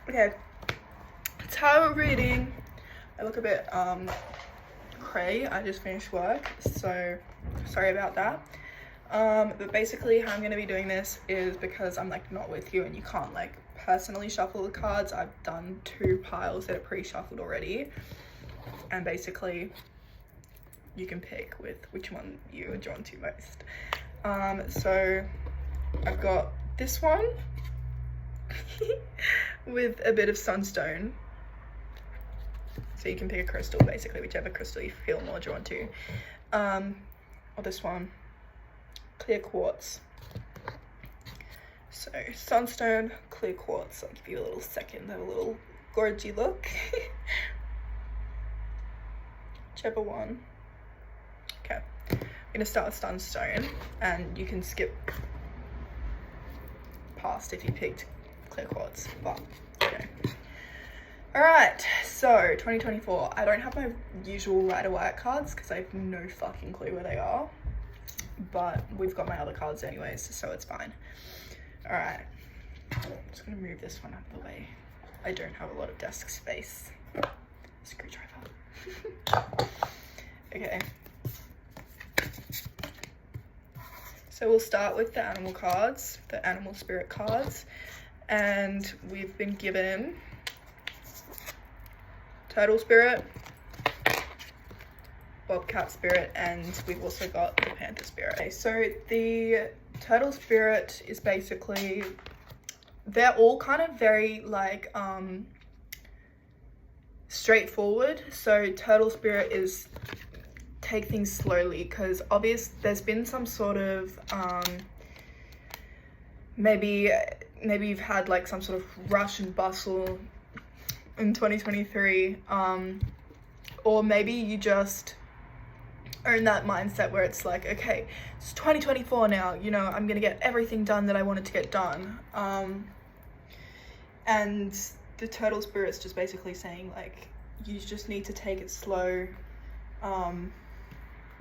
Okay, tarot reading. I look a bit cray. I just finished work, so sorry about that. But basically how I'm going to be doing this is because I'm like not with you and you can't like personally shuffle the cards. I've done 2 piles that are pre-shuffled already, and basically you can pick with which one you are drawn to most. So I've got this one with a bit of sunstone, so you can pick a crystal, basically whichever crystal you feel more drawn to, or this one, clear quartz. So sunstone, clear quartz. I'll give you a little second, have a little gorgy look. Whichever one. Okay, I'm gonna start with sunstone, and you can skip past if you picked clear quartz, but okay. All right, so 2024. I don't have my usual Rider-Waite cards because I have no fucking clue where they are, but we've got my other cards anyways, so it's fine. All right, I'm just gonna move this one out of the way. I don't have a lot of desk space. Screwdriver. Okay. So we'll start with the animal cards, the animal spirit cards, and we've been given turtle spirit, bobcat spirit, and we've also got the panther spirit. Okay, so the turtle spirit is basically, they're all kind of very like straightforward. So turtle spirit is take things slowly, because there's been some sort of maybe you've had like some sort of rush and bustle in 2023, or maybe you just are in that mindset where it's like, okay, it's 2024 now, you know, I'm gonna get everything done that I wanted to get done, and the turtle spirit's just basically saying like, you just need to take it slow.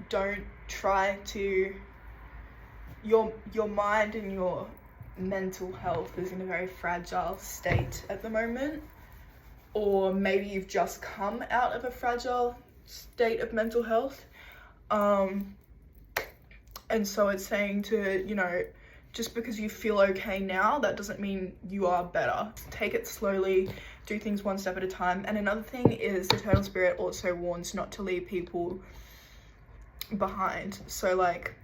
Don't try to, your mind and your mental health is in a very fragile state at the moment, or maybe you've just come out of a fragile state of mental health, and so it's saying to, you know, just because you feel okay now, that doesn't mean you are better. Take it slowly, do things one step at a time. And another thing is the turtle spirit also warns not to leave people behind. So like,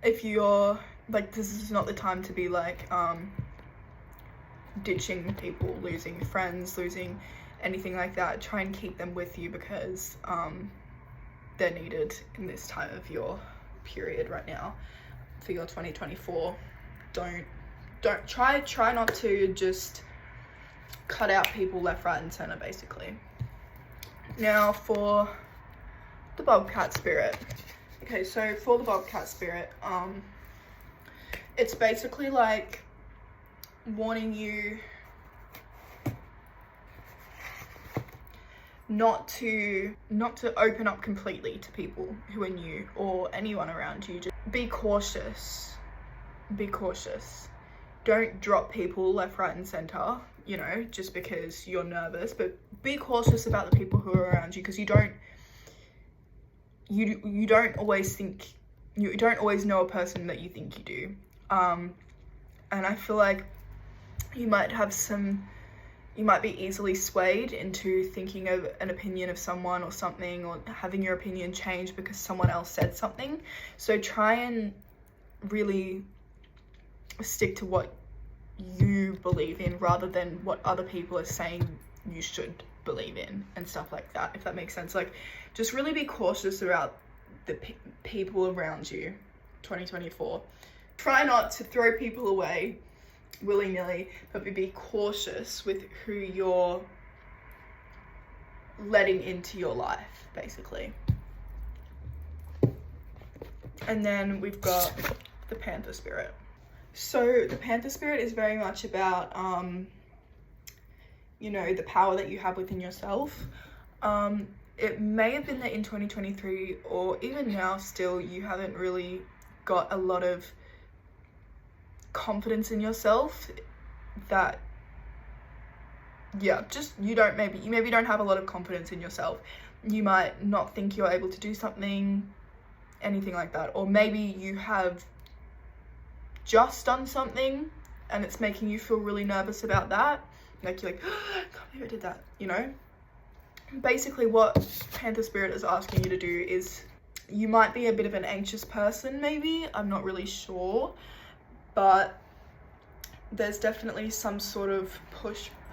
if you're like, this is not the time to be like ditching people, losing friends, losing anything like that. Try and keep them with you, because they're needed in this time of your period right now for your 2024. Don't try not to just cut out people left, right and center, basically. Now for the bobcat spirit. Okay, so for the bobcat spirit, it's basically like warning you not to open up completely to people who are new or anyone around you. Just be cautious. Don't drop people left, right and center, you know, just because you're nervous, but be cautious about the people who are around you, because you don't always know a person that you think you do. And I feel like you might be easily swayed into thinking of an opinion of someone or something, or having your opinion changed because someone else said something. So try and really stick to what you believe in, rather than what other people are saying you should believe in and stuff like that, if that makes sense. Like, just really be cautious about the people around you, 2024. Try not to throw people away willy-nilly, but be cautious with who you're letting into your life, basically. And then we've got the panther spirit. So the panther spirit is very much about you know, the power that you have within yourself. It may have been that in 2023, or even now still, you haven't really got a lot of confidence in yourself that yeah, just you maybe don't have a lot of confidence in yourself. You might not think you're able to do something, anything like that. Or maybe you have just done something and it's making you feel really nervous about that. Like you're like, oh, I can't believe I did that, you know? Basically what Panther Spirit is asking you to do is, you might be a bit of an anxious person maybe, I'm not really sure, but there's definitely some sort of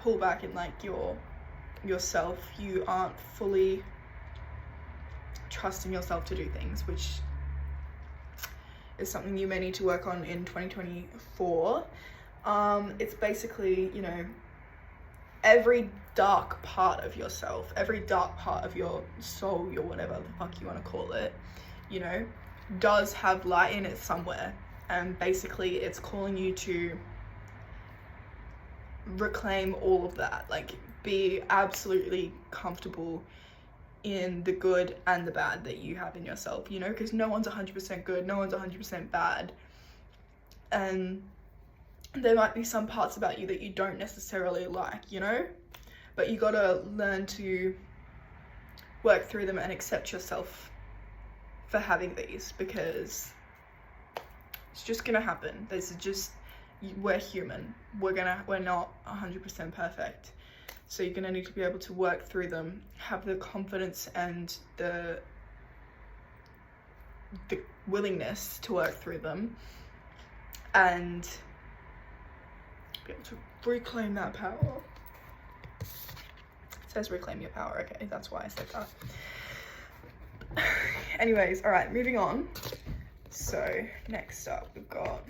pull back in like yourself. You aren't fully trusting yourself to do things, which is something you may need to work on in 2024. It's basically, you know, every dark part of yourself, every dark part of your soul, your whatever the fuck you want to call it, you know, does have light in it somewhere. And basically it's calling you to reclaim all of that, like be absolutely comfortable in the good and the bad that you have in yourself, you know, because no one's 100% good, no one's 100% bad, and there might be some parts about you that you don't necessarily like, you know, but you gotta learn to work through them and accept yourself for having these, because it's just gonna happen. We're human. We're not 100% perfect. So you're gonna need to be able to work through them, have the confidence and the willingness to work through them, and be able to reclaim that power. It says reclaim your power, okay, that's why I said that. Anyways, all right, moving on. So next up we've got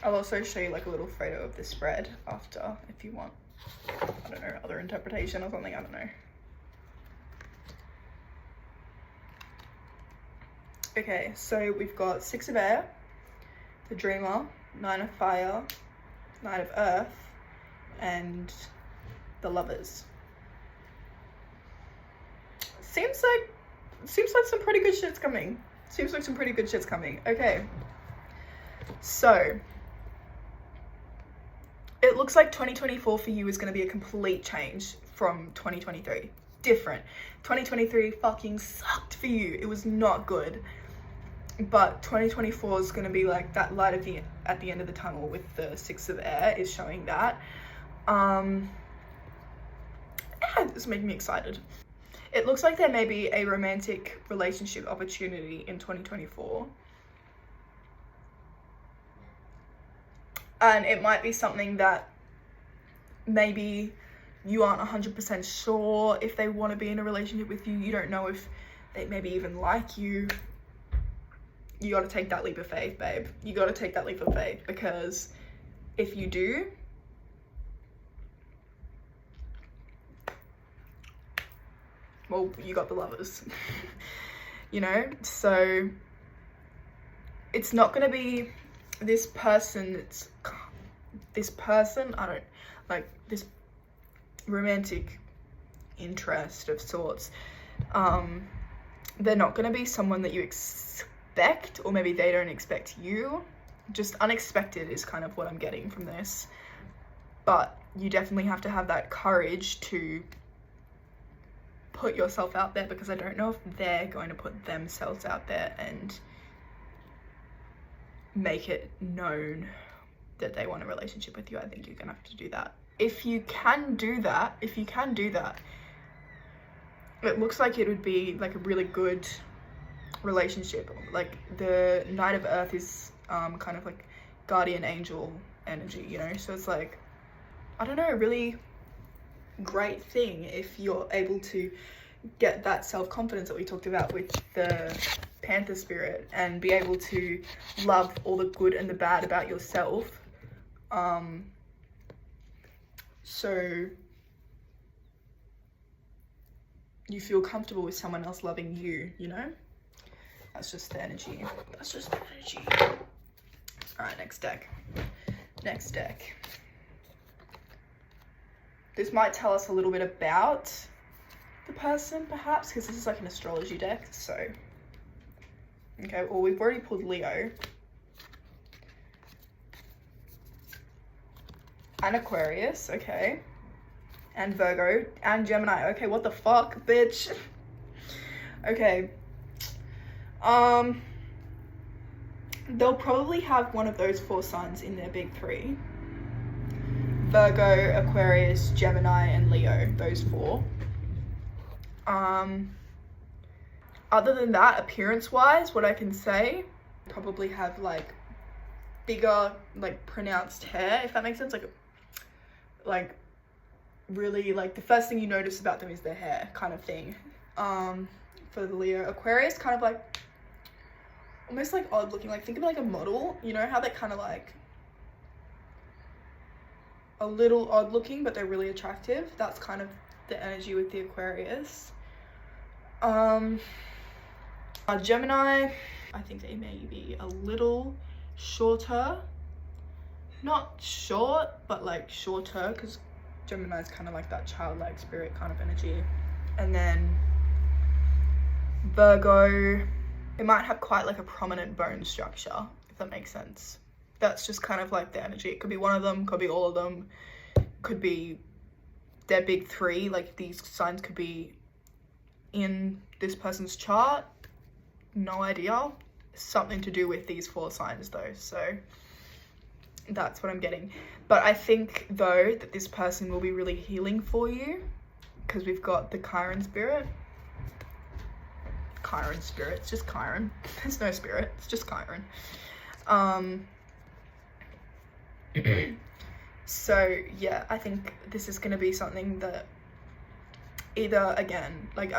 I'll also show you like a little photo of the spread after if you want, I don't know, other interpretation or something, I don't know. Okay, so we've got 6 of Air, the Dreamer, 9 of Fire, 9 of Earth, and the Lovers. Seems like some pretty good shit's coming. Okay, so it looks like 2024 for you is going to be a complete change from 2023. Different. 2023 fucking sucked for you. It was not good. But 2024 is going to be like that light at the end of the tunnel with the 6 of Air is showing that. Yeah, it's making me excited. It looks like there may be a romantic relationship opportunity in 2024. And it might be something that maybe you aren't 100% sure if they want to be in a relationship with you. You don't know if they maybe even like you. You got to take that leap of faith, babe. You got to take that leap of faith, because if you do, well, you got the Lovers. You know, so it's not going to be this person, I don't like this romantic interest of sorts. They're not going to be someone that you expect, or maybe they don't expect you. Just unexpected is kind of what I'm getting from this. But you definitely have to have that courage to put yourself out there, because I don't know if they're going to put themselves out there and make it known that they want a relationship with you. I think you're gonna have to do that. If you can do that, it looks like it would be like a really good relationship. Like the Knight of Earth is kind of like guardian angel energy, you know, so it's like, I don't know, a really great thing if you're able to get that self-confidence that we talked about with the Panther Spirit, and be able to love all the good and the bad about yourself. So you feel comfortable with someone else loving you, you know? That's just the energy. All right, next deck. This might tell us a little bit about the person, perhaps, because this is like an astrology deck, so Okay, well, we've already pulled Leo. And Aquarius, okay. And Virgo, and Gemini. Okay, what the fuck, bitch? Okay. They'll probably have one of those 4 signs in their big 3. Virgo, Aquarius, Gemini, and Leo, those 4. Other than that, appearance-wise, what I can say, probably have like bigger, like pronounced hair, if that makes sense. Like really, like the first thing you notice about them is their hair, kind of thing. For the Leo. Aquarius, kind of like almost like odd looking. Like think of it like a model, you know how they're kind of like a little odd looking, but they're really attractive. That's kind of the energy with the Aquarius. Gemini, I think they may be a little shorter. Not short, but like shorter, because Gemini is kind of like that childlike spirit kind of energy. And then Virgo, it might have quite like a prominent bone structure, if that makes sense. That's just kind of like the energy. It could be one of them, could be all of them, could be their big 3. Like these signs could be in this person's chart. No idea. Something to do with these 4 signs though, so that's what I'm getting. But I think though that this person will be really healing for you, because we've got the Chiron spirit. Chiron spirit, it's just Chiron. There's no spirit, it's just Chiron. So yeah, I think this is going to be something that either, again, like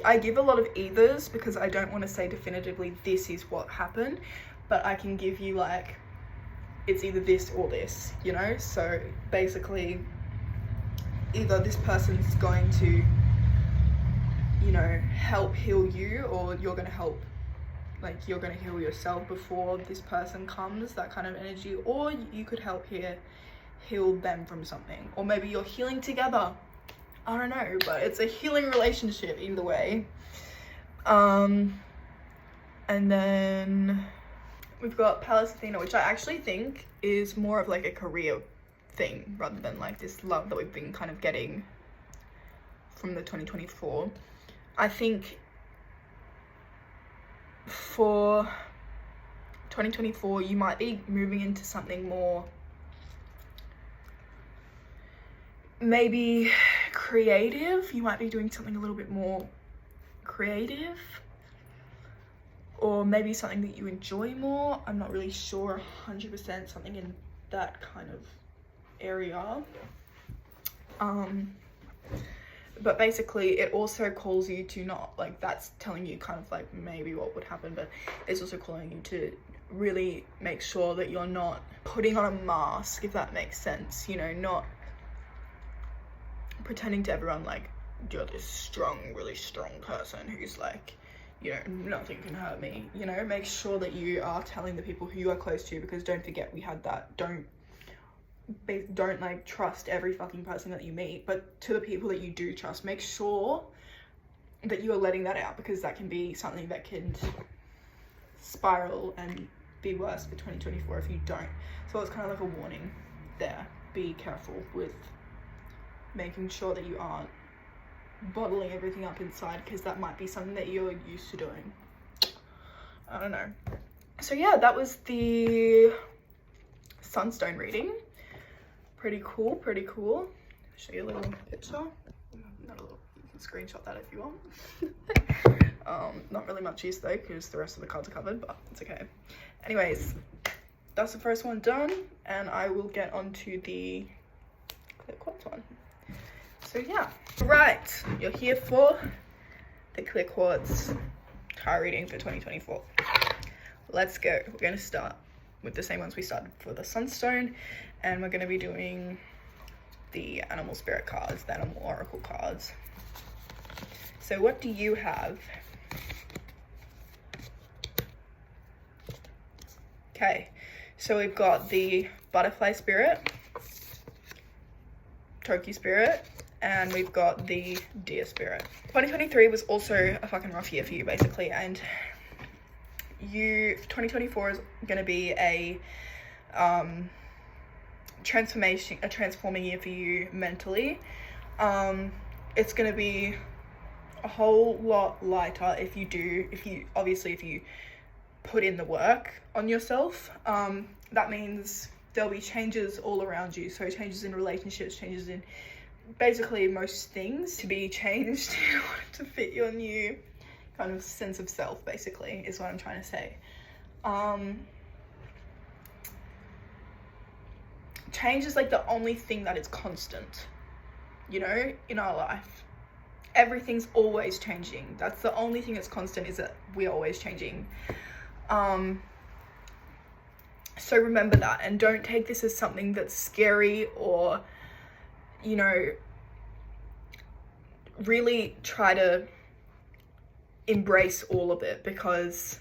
I give a lot of either's because I don't want to say definitively this is what happened, but I can give you like it's either this or this, you know. So basically either this person's going to, you know, help heal you, or you're going to help, like you're going to heal yourself before this person comes, that kind of energy. Or you could help heal them from something, or maybe you're healing together. I don't know, but it's a healing relationship either way. And then we've got Pallas Athena, which I actually think is more of like a career thing rather than like this love that we've been kind of getting from the 2024. I think for 2024 you might be moving into something more maybe creative. You might be doing something a little bit more creative, or maybe something that you enjoy more. I'm not really sure 100%, something in that kind of area. But basically it also calls you to not, like, that's telling you kind of like maybe what would happen, but it's also calling you to really make sure that you're not putting on a mask, if that makes sense, you know, not pretending to everyone like you're this strong, really strong person who's like, you know, nothing can hurt me, you know. Make sure that you are telling the people who you are close to, because don't forget we had that, don't like trust every fucking person that you meet, but to the people that you do trust, make sure that you are letting that out, because that can be something that can spiral and be worse for 2024 if you don't. So it's kind of like a warning there. Be careful with making sure that you aren't bottling everything up inside, because that might be something that you're used to doing. I don't know. So yeah, that was the Sunstone reading. Pretty cool, pretty cool. I'll show you a little picture. Not a little, you can screenshot that if you want. Not really much use though, because the rest of the cards are covered, but it's okay. Anyways, that's the first one done, and I will get onto the clear quartz one. So yeah, right, you're here for the clear quartz tarot reading for 2024. Let's go. We're going to start with the same ones we started for the Sunstone, and we're going to be doing the animal spirit cards, the animal oracle cards. So what do you have? Okay, so we've got the butterfly spirit, Toki spirit, and we've got the deer spirit. 2023 was also a fucking rough year for you basically, and 2024 is going to be a transforming year for you mentally. It's going to be a whole lot lighter if you put in the work on yourself. That means there'll be changes all around you, so changes in relationships, changes in basically most things to be changed in order to fit your new kind of sense of self, basically, is what I'm trying to say. Change is like the only thing that is constant, you know, in our life. Everything's always changing. That's the only thing that's constant, is that we're always changing. So remember that, and don't take this as something that's scary, or, you know, really try to embrace all of it, because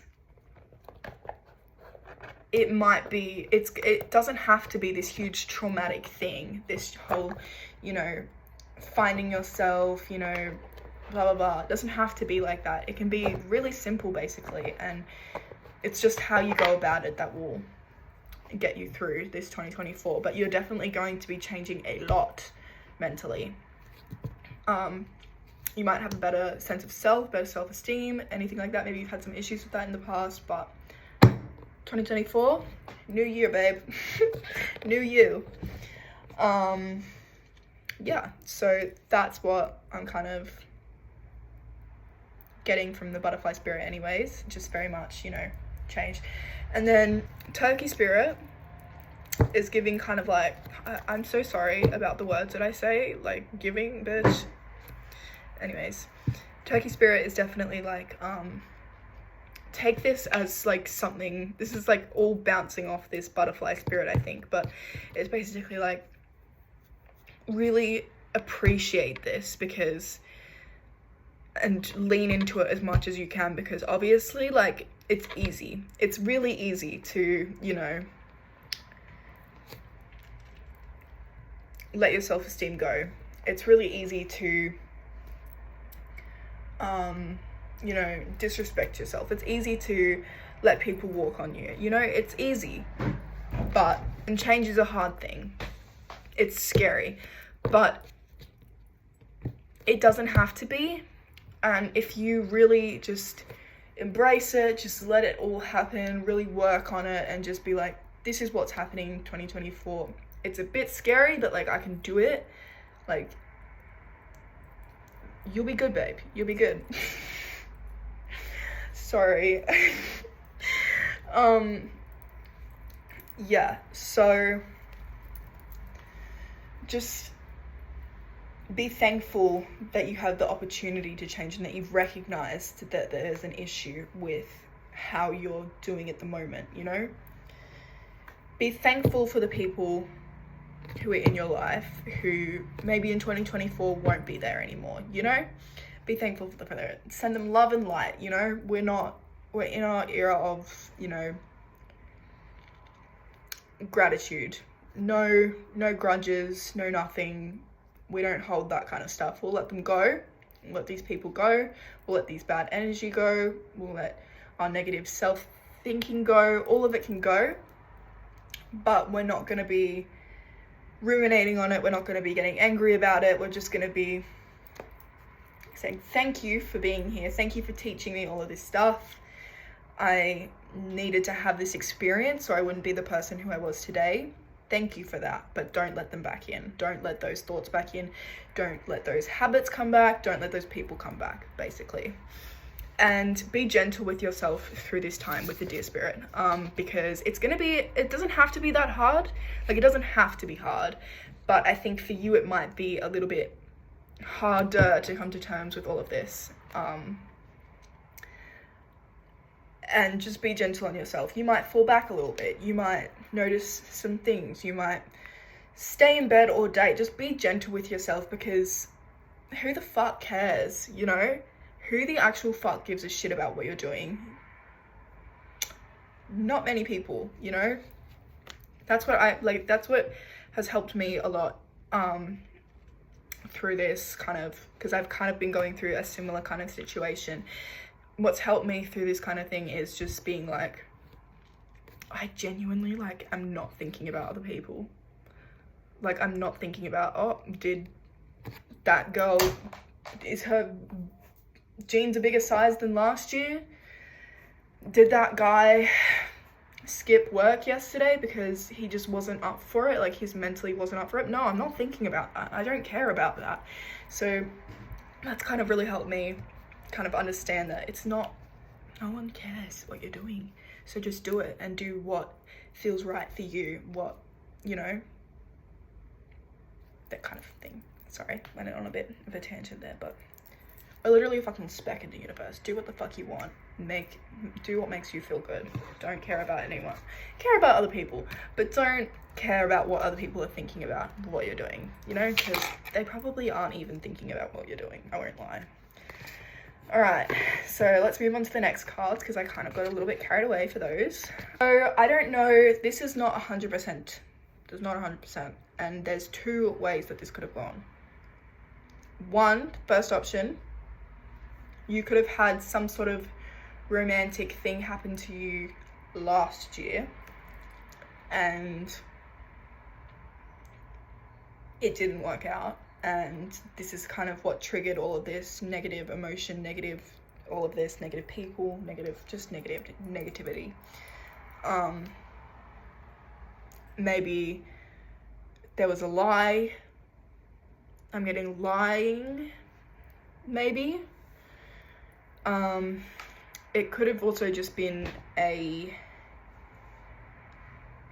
it doesn't have to be this huge traumatic thing, this whole, you know, finding yourself, you know, blah blah blah. It doesn't have to be like that. It can be really simple, basically, and it's just how you go about it that will get you through this 2024. But you're definitely going to be changing a lot mentally. You might have a better sense of self, better self-esteem, anything like that. Maybe you've had some issues with that in the past, but 2024, new year, babe. New you. Yeah, so that's what I'm kind of getting from the butterfly spirit anyways, just very much, you know, change. And then turkey spirit is giving kind of like, I'm so sorry about the words that I say, like giving, bitch. Anyways, turkey spirit is definitely like, take this as like something, this is like all bouncing off this butterfly spirit, I think, but it's basically like, really appreciate this, because, and lean into it as much as you can, because obviously, like, it's really easy to, you know, let your self-esteem go. It's really easy to you know, disrespect yourself. It's easy to let people walk on you, you know, it's easy. And change is a hard thing. It's scary, but it doesn't have to be. And if you really just embrace it, just let it all happen, really work on it, and just be like, this is what's happening 2024. It's a bit scary, but like, I can do it. Like, you'll be good, babe. You'll be good. Sorry. Yeah, so just be thankful that you have the opportunity to change, and that you've recognized that there's an issue with how you're doing at the moment, you know? Be thankful for the people who are in your life who maybe in 2024 won't be there anymore, you know? Be thankful for them. Send them love and light, you know? We're in our era of, you know, gratitude. No grudges, no nothing. We don't hold that kind of stuff. We'll let them go. We'll let these people go. We'll let these bad energy go. We'll let our negative self-thinking go. All of it can go. But we're not going to be ruminating on it. We're not going to be getting angry about it. We're just going to be saying, thank you for being here. Thank you for teaching me all of this stuff. I needed to have this experience so I wouldn't be the person who I was today. Thank you for that, but don't let them back in. Don't let those thoughts back in. Don't let those habits come back. Don't let those people come back, basically. And be gentle with yourself through this time with the deer spirit, because it doesn't have to be that hard. Like, it doesn't have to be hard, but I think for you it might be a little bit harder to come to terms with all of this. And just be gentle on yourself. You might fall back a little bit. You might notice some things. You might stay in bed all day. Just be gentle with yourself, because who the fuck cares, you know? Who the actual fuck gives a shit about what you're doing? Not many people, you know? That's what has helped me a lot through this kind of, because I've kind of been going through a similar kind of situation what's helped me through this kind of thing is just being like, I genuinely, like, I'm not thinking about other people. Like, I'm not thinking about, oh, did that girl, is her jeans a bigger size than last year? Did that guy skip work yesterday because he just wasn't up for it? Like, he's mentally wasn't up for it? No, I'm not thinking about that. I don't care about that. So that's kind of really helped me kind of understand that it's not, no one cares what you're doing. So just do it and do what feels right for you, what, you know, that kind of thing. Sorry, went on a bit of a tangent there, but we're literally a fucking speck in the universe. Do what the fuck you want. Do what makes you feel good. Don't care about anyone. Care about other people, but don't care about what other people are thinking about what you're doing, you know, because they probably aren't even thinking about what you're doing. I won't lie. All right, so let's move on to the next cards because I kind of got a little bit carried away for those. So I don't know, this is not 100%. There's not 100%. And there's two ways that this could have gone. One, first option, you could have had some sort of romantic thing happen to you last year and it didn't work out. And this is kind of what triggered all of this negative emotion, all of this negative people, negativity. Maybe there was a lie. I'm getting lying, maybe. It could have also just been a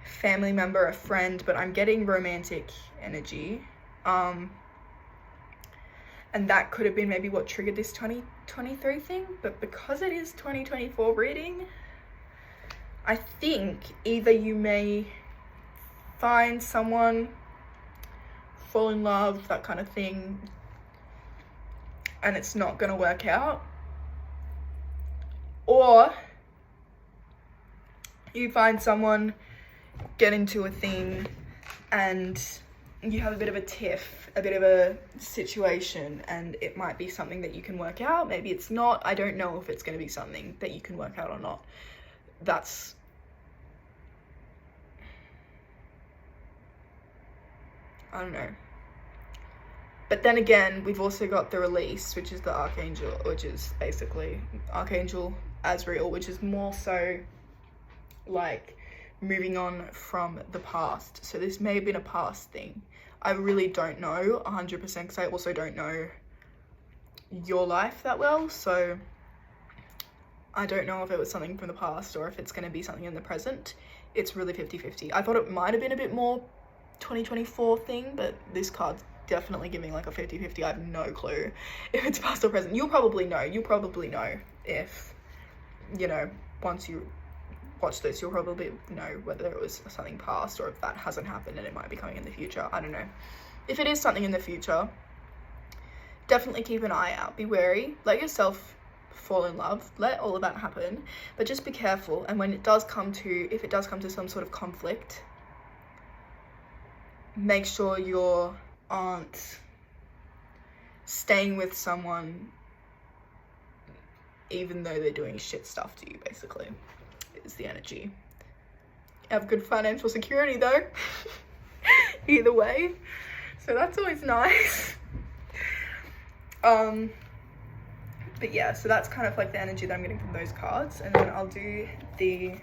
family member, a friend, but I'm getting romantic energy. And that could have been maybe what triggered this 2023 thing. But because it is 2024 reading, I think either you may find someone, fall in love, that kind of thing, and it's not gonna work out, or you find someone, get into a thing, and you have a bit of a tiff, a bit of a situation, and it might be something that you can work out. Maybe it's not. I don't know if it's going to be something that you can work out or not. That's, I don't know. But then again, we've also got the release, which is the Archangel, which is basically Archangel Azrael, which is more so like moving on from the past. So this may have been a past thing. I really don't know 100% because I also don't know your life that well. So I don't know if it was something from the past or if it's going to be something in the present. It's really 50-50. I thought it might have been a bit more 2024 thing, but this card's definitely giving like a 50-50. I have no clue if it's past or present. You'll probably know if, you know, once you watch this, you'll probably know whether it was something past or if that hasn't happened and it might be coming in the future. I don't know. If it is something in the future, definitely keep an eye out. Be wary. Let yourself fall in love. Let all of that happen. But just be careful. And when it does come to, if it does come to some sort of conflict, make sure you aren't staying with someone even though they're doing shit stuff to you, basically, is the energy. Have good financial security though. Either way. So that's always nice. But yeah, so that's kind of like the energy that I'm getting from those cards. And then I'll do the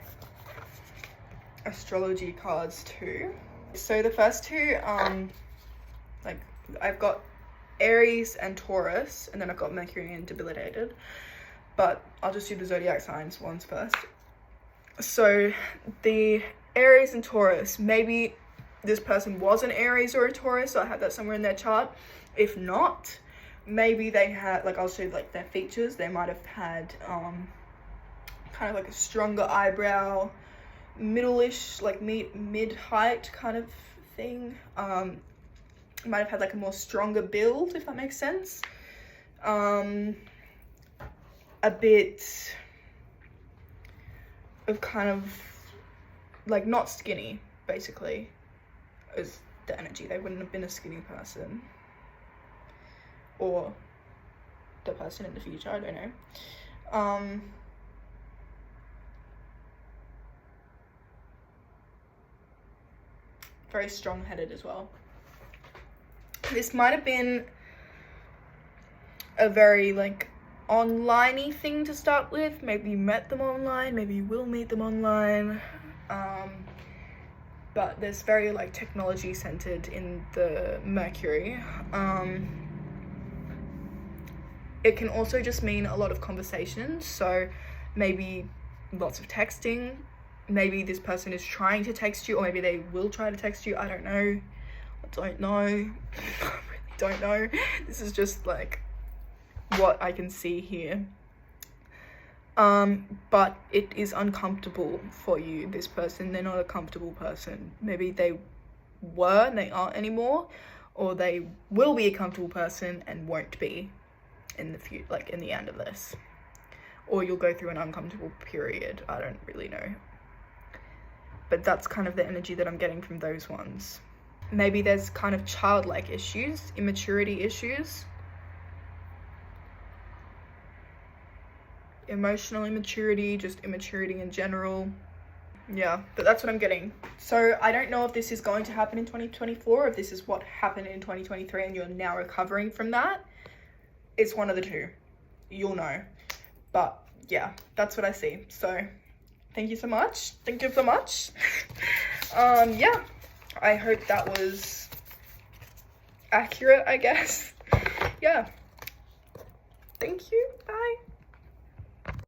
astrology cards too. So the first two, like I've got Aries and Taurus, and then I've got Mercury and debilitated. But I'll just do the zodiac signs ones first. So the Aries and Taurus, maybe this person was an Aries or a Taurus, so I have that somewhere in their chart. If not, maybe they had, like, I'll show you like their features. They might have had kind of like a stronger eyebrow, middle-ish, like mid-height kind of thing. Might have had like a more stronger build, if that makes sense. A bit of kind of like not skinny, basically, is the energy. They wouldn't have been a skinny person, or the person in the future, I don't Very strong-headed as well. This might have been a very like online-y thing to start with. Maybe you met them online, maybe you will meet them online, but there's very like technology centered in the Mercury. It can also just mean a lot of conversations, so maybe lots of texting. Maybe this person is trying to text you, or maybe they will try to text you. I don't know. I really don't know. This is just like what I can see here. But it is uncomfortable for you, this person. They're not a comfortable person. Maybe they were and they aren't anymore, or they will be a comfortable person and won't be in the future, like in the end of this, or you'll go through an uncomfortable period. I don't really know, but that's kind of the energy that I'm getting from those ones. Maybe there's kind of childlike issues, immaturity issues, emotional immaturity, just immaturity in general. Yeah, but that's what I'm getting. So I don't know if this is going to happen in 2024, if this is what happened in 2023 and you're now recovering from that. It's one of the two. You'll know. But yeah, that's what I see. So thank you so much. Thank you so much. Yeah, I hope that was accurate, I guess. Yeah. Thank you. Bye.